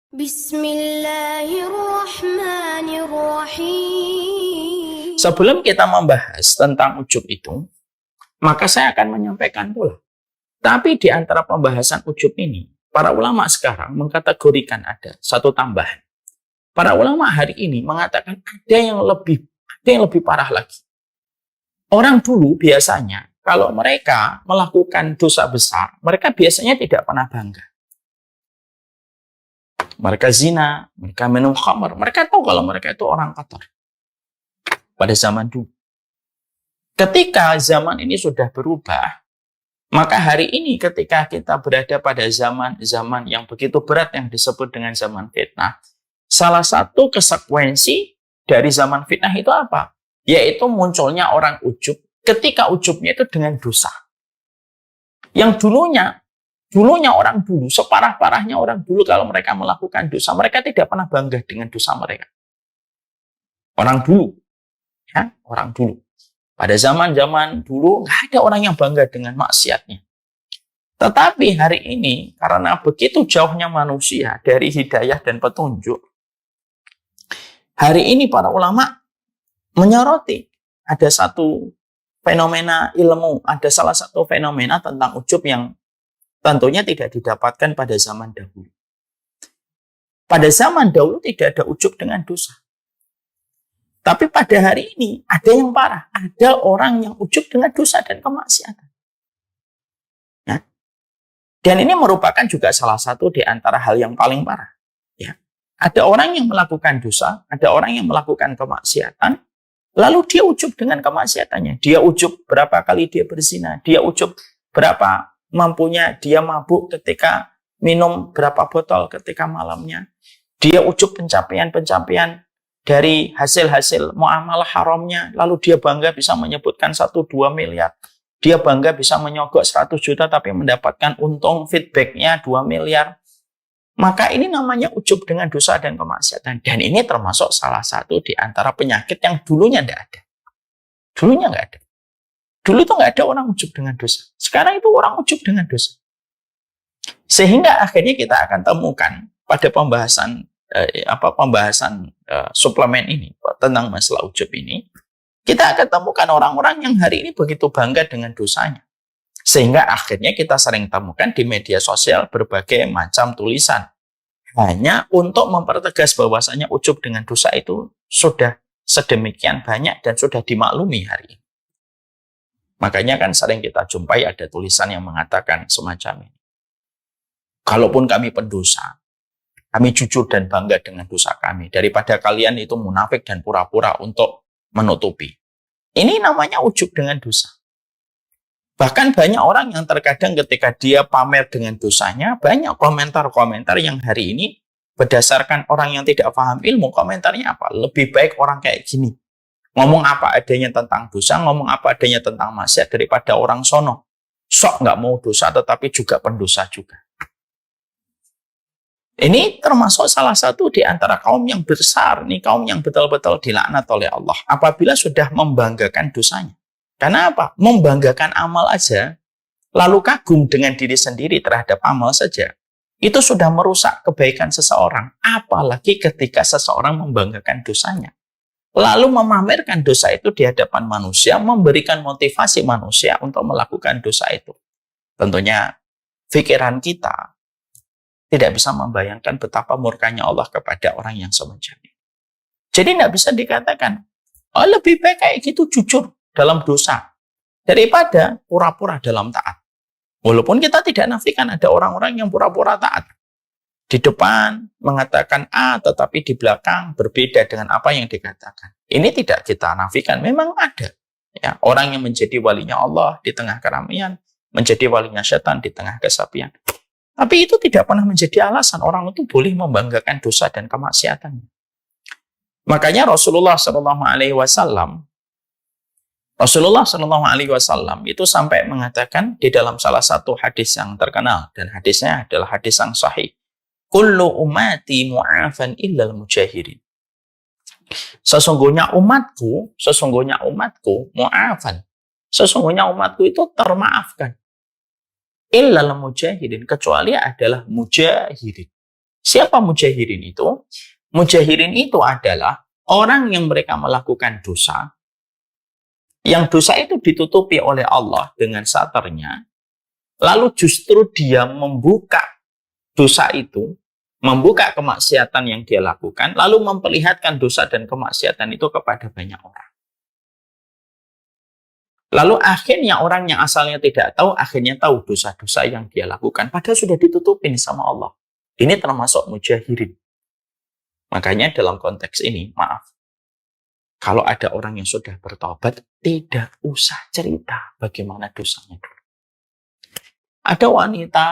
Bismillahirrahmanirrahim. Sebelum kita membahas tentang ujub itu, maka saya akan menyampaikan pula. Tapi di antara pembahasan ujub ini, para ulama sekarang mengkategorikan ada satu tambahan. Para ulama hari ini mengatakan ada yang lebih parah lagi. Orang dulu biasanya kalau mereka melakukan dosa besar, mereka biasanya tidak pernah bangga. Mereka zina, mereka minum khamr, mereka tahu kalau mereka itu orang kotor. Pada zaman dulu. Ketika zaman ini sudah berubah, maka hari ini ketika kita berada pada zaman yang begitu berat yang disebut dengan zaman fitnah, salah satu konsekuensi dari zaman fitnah itu apa? Yaitu munculnya orang ujub, ketika ujubnya itu dengan dosa. Yang dulunya orang dulu, separah-parahnya orang dulu kalau mereka melakukan dosa, mereka tidak pernah bangga dengan dosa mereka. Orang dulu. Ya, orang dulu. Pada zaman-zaman dulu, nggak ada orang yang bangga dengan maksiatnya. Tetapi hari ini, karena begitu jauhnya manusia dari hidayah dan petunjuk, hari ini para ulama menyoroti ada satu fenomena ilmu, ada salah satu fenomena tentang ujub yang tentunya tidak didapatkan pada zaman dahulu. Pada zaman dahulu tidak ada ujub dengan dosa. Tapi pada hari ini ada yang parah. Ada orang yang ujub dengan dosa dan kemaksiatan. Ya. Dan ini merupakan juga salah satu di antara hal yang paling parah. Ya. Ada orang yang melakukan dosa, ada orang yang melakukan kemaksiatan, lalu dia ujub dengan kemaksiatannya. Dia ujub berapa kali dia berzina, dia ujub berapa mampunya dia mabuk ketika minum berapa botol ketika malamnya. Dia ujub pencapaian-pencapaian dari hasil-hasil muamalah haramnya. Lalu dia bangga bisa menyebutkan 1-2 miliar. Dia bangga bisa menyogok 100 juta tapi mendapatkan untung feedbacknya 2 miliar. Maka ini namanya ujub dengan dosa dan kemaksiatan. Dan ini termasuk salah satu di antara penyakit yang dulunya tidak ada. Dulunya nggak ada. Dulu itu nggak ada orang ujub dengan dosa. Sekarang itu orang ujub dengan dosa. Sehingga akhirnya kita akan temukan pada pembahasan suplemen ini tentang masalah ujub ini, kita akan temukan orang-orang yang hari ini begitu bangga dengan dosanya. Sehingga akhirnya kita sering temukan di media sosial berbagai macam tulisan. Hanya untuk mempertegas bahwasanya ujub dengan dosa itu sudah sedemikian banyak dan sudah dimaklumi hari ini. Makanya kan sering kita jumpai ada tulisan yang mengatakan semacam ini. Kalaupun kami pendosa, kami jujur dan bangga dengan dosa kami. Daripada kalian itu munafik dan pura-pura untuk menutupi. Ini namanya ujub dengan dosa. Bahkan banyak orang yang terkadang ketika dia pamer dengan dosanya, banyak komentar-komentar yang hari ini berdasarkan orang yang tidak paham ilmu, komentarnya apa? Lebih baik orang kayak gini. Ngomong apa adanya tentang dosa, ngomong apa adanya tentang maksiat daripada orang sono. Sok nggak mau dosa tetapi juga pendosa juga. Ini termasuk salah satu di antara kaum yang besar, nih kaum yang betul-betul dilaknat oleh Allah apabila sudah membanggakan dosanya. Karena apa? Membanggakan amal aja, lalu kagum dengan diri sendiri terhadap amal saja, itu sudah merusak kebaikan seseorang. Apalagi ketika seseorang membanggakan dosanya. Lalu memamerkan dosa itu di hadapan manusia, memberikan motivasi manusia untuk melakukan dosa itu. Tentunya pikiran kita tidak bisa membayangkan betapa murkanya Allah kepada orang yang semacam ini. Jadi tidak bisa dikatakan, oh lebih baik kayak gitu jujur dalam dosa daripada pura-pura dalam taat. Walaupun kita tidak nafikan ada orang-orang yang pura-pura taat. Di depan mengatakan A, tetapi di belakang berbeda dengan apa yang dikatakan. Ini tidak kita nafikan, memang ada. Ya, orang yang menjadi walinya Allah di tengah keramaian, menjadi walinya setan di tengah kesepian. Tapi itu tidak pernah menjadi alasan orang itu boleh membanggakan dosa dan kemaksiatannya. Makanya Rasulullah SAW itu sampai mengatakan di dalam salah satu hadis yang terkenal, dan hadisnya adalah hadis yang sahih. Kullu ummati mu'afan illal mujahirin. Sesungguhnya umatku mu'afan. Sesungguhnya umatku itu termaafkan. Illal mujahirin, kecuali adalah mujahirin. Siapa mujahirin itu? Mujahirin itu adalah orang yang mereka melakukan dosa, yang dosa itu ditutupi oleh Allah dengan satarnya, lalu justru dia membuka dosa itu, membuka kemaksiatan yang dia lakukan, lalu memperlihatkan dosa dan kemaksiatan itu kepada banyak orang. Lalu akhirnya orang yang asalnya tidak tahu, akhirnya tahu dosa-dosa yang dia lakukan, padahal sudah ditutupin sama Allah. Ini termasuk mujahirin. Makanya dalam konteks ini, maaf, kalau ada orang yang sudah bertobat, tidak usah cerita bagaimana dosanya dulu. Ada wanita,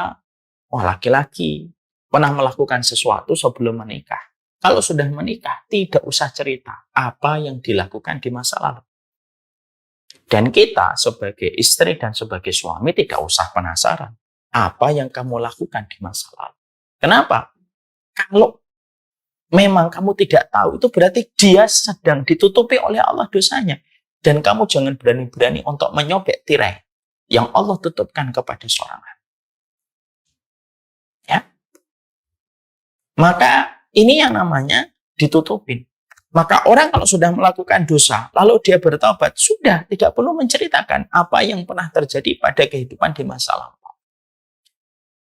laki-laki, pernah melakukan sesuatu sebelum menikah. Kalau sudah menikah, tidak usah cerita apa yang dilakukan di masa lalu. Dan kita sebagai istri dan sebagai suami tidak usah penasaran apa yang kamu lakukan di masa lalu. Kenapa? Kalau memang kamu tidak tahu, itu berarti dia sedang ditutupi oleh Allah dosanya. Dan kamu jangan berani-berani untuk menyobek tirai yang Allah tutupkan kepada seorang hamba. Ya. Maka ini yang namanya ditutupin. Maka orang kalau sudah melakukan dosa, lalu dia bertobat, sudah tidak perlu menceritakan apa yang pernah terjadi pada kehidupan di masa lalu.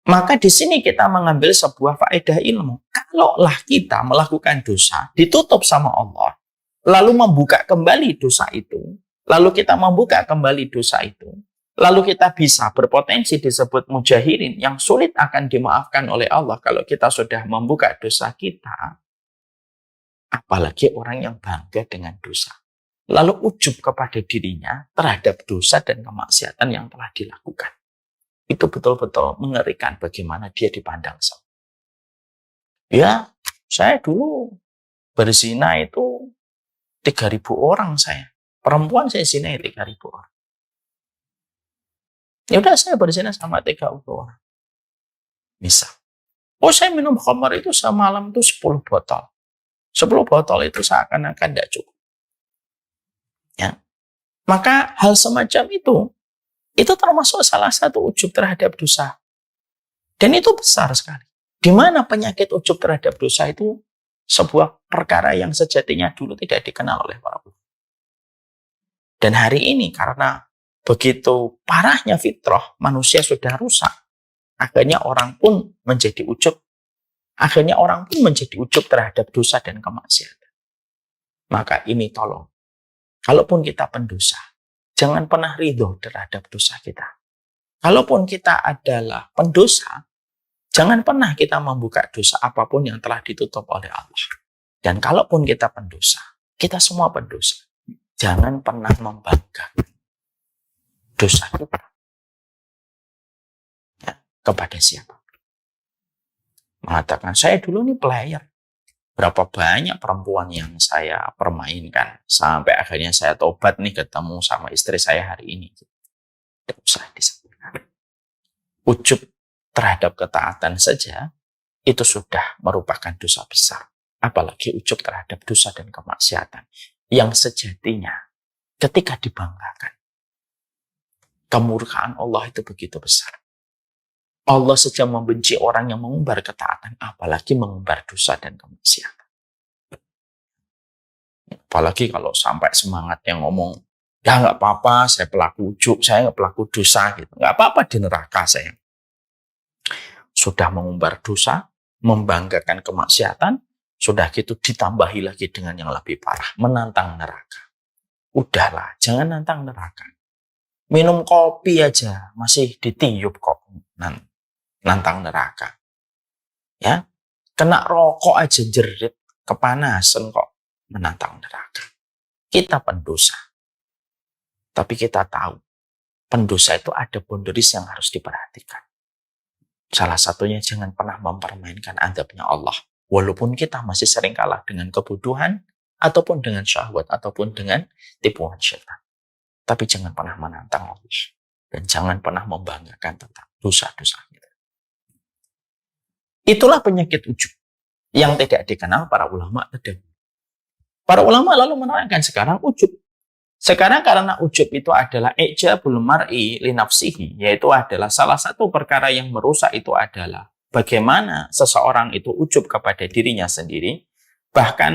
Maka di sini kita mengambil sebuah faedah ilmu. Kalaulah kita melakukan dosa, ditutup sama Allah, lalu membuka kembali dosa itu, lalu kita membuka kembali dosa itu, lalu kita bisa berpotensi disebut mujahirin yang sulit akan dimaafkan oleh Allah kalau kita sudah membuka dosa kita. Apalagi orang yang bangga dengan dosa, lalu ujub kepada dirinya terhadap dosa dan kemaksiatan yang telah dilakukan. Itu betul-betul mengerikan bagaimana dia dipandang. Ya, saya dulu berzina itu 3.000 orang saya. Perempuan saya zinai 3.000 orang. Ya udah, saya berzina sama 30 orang. Misal. Saya minum khamar itu semalam itu 10 botol. 10 botol itu seakan-akan tidak cukup. Ya. Maka hal semacam itu termasuk salah satu ujub terhadap dosa. Dan itu besar sekali. Di mana penyakit ujub terhadap dosa itu sebuah perkara yang sejatinya dulu tidak dikenal oleh para ulama. Dan hari ini karena begitu parahnya fitrah, manusia sudah rusak. Akhirnya orang pun menjadi ujub. Akhirnya orang pun menjadi ujub terhadap dosa dan kemaksiatan. Maka ini tolong. Kalaupun kita pendosa, jangan pernah ridho terhadap dosa kita. Kalaupun kita adalah pendosa, jangan pernah kita membuka dosa apapun yang telah ditutup oleh Allah. Dan kalaupun kita pendosa, kita semua pendosa, jangan pernah membanggakan dosa kita kepada siapa. Mengatakan, saya dulu nih player. Berapa banyak perempuan yang saya permainkan. Sampai akhirnya saya tobat nih ketemu sama istri saya hari ini. Tidak usah disebutkan. Ujub terhadap ketaatan saja, itu sudah merupakan dosa besar. Apalagi ujub terhadap dosa dan kemaksiatan. Yang sejatinya, ketika dibanggakan, kemurkaan Allah itu begitu besar. Allah saja membenci orang yang mengumbar ketaatan, apalagi mengumbar dosa dan kemaksiatan. Apalagi kalau sampai semangat yang ngomong, ya nggak apa-apa, saya pelaku ujub, saya nggak pelaku dosa, gitu. Nggak apa-apa di neraka saya. Sudah mengumbar dosa, membanggakan kemaksiatan, sudah gitu ditambahi lagi dengan yang lebih parah, menantang neraka. Udahlah, jangan nantang neraka. Minum kopi aja masih ditiup kok. Nantang neraka. Ya, kena rokok aja jerit, kepanasan kok menantang neraka. Kita pendosa. Tapi kita tahu, pendosa itu ada boundaries yang harus diperhatikan. Salah satunya jangan pernah mempermainkan adabnya Allah. Walaupun kita masih sering kalah dengan kebutuhan, ataupun dengan syahwat, ataupun dengan tipuan syaitan. Tapi jangan pernah menantang Allah. Dan jangan pernah membanggakan tentang dosa-dosa kita. Itulah penyakit ujub yang tidak dikenal para ulama terdahulu. Para ulama lalu menerangkan sekarang ujub. Sekarang karena ujub itu adalah ijabul mar'i li nafsihi, yaitu adalah salah satu perkara yang merusak itu adalah bagaimana seseorang itu ujub kepada dirinya sendiri. Bahkan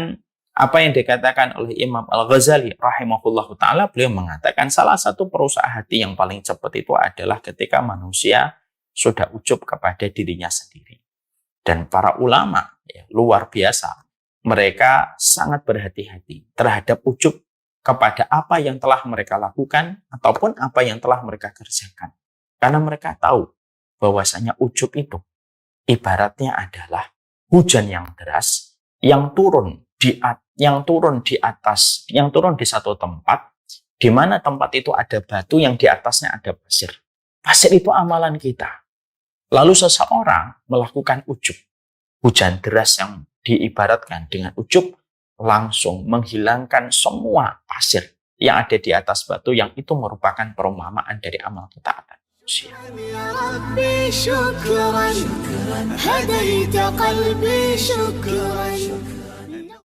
apa yang dikatakan oleh Imam Al-Ghazali rahimahullahu ta'ala, beliau mengatakan salah satu perusak hati yang paling cepat itu adalah ketika manusia sudah ujub kepada dirinya sendiri. Dan para ulama luar biasa, mereka sangat berhati-hati terhadap ujub kepada apa yang telah mereka lakukan ataupun apa yang telah mereka kerjakan. Karena mereka tahu bahwasanya ujub itu ibaratnya adalah hujan yang deras yang turun di satu tempat, di mana tempat itu ada batu, yang di atasnya ada pasir. Pasir itu amalan kita. Lalu seseorang melakukan ujub, hujan deras yang diibaratkan dengan ujub langsung menghilangkan semua pasir yang ada di atas batu, yang itu merupakan perumpamaan dari amal ketaatan manusia. يا ربي شكرا هديت قلبي شكرا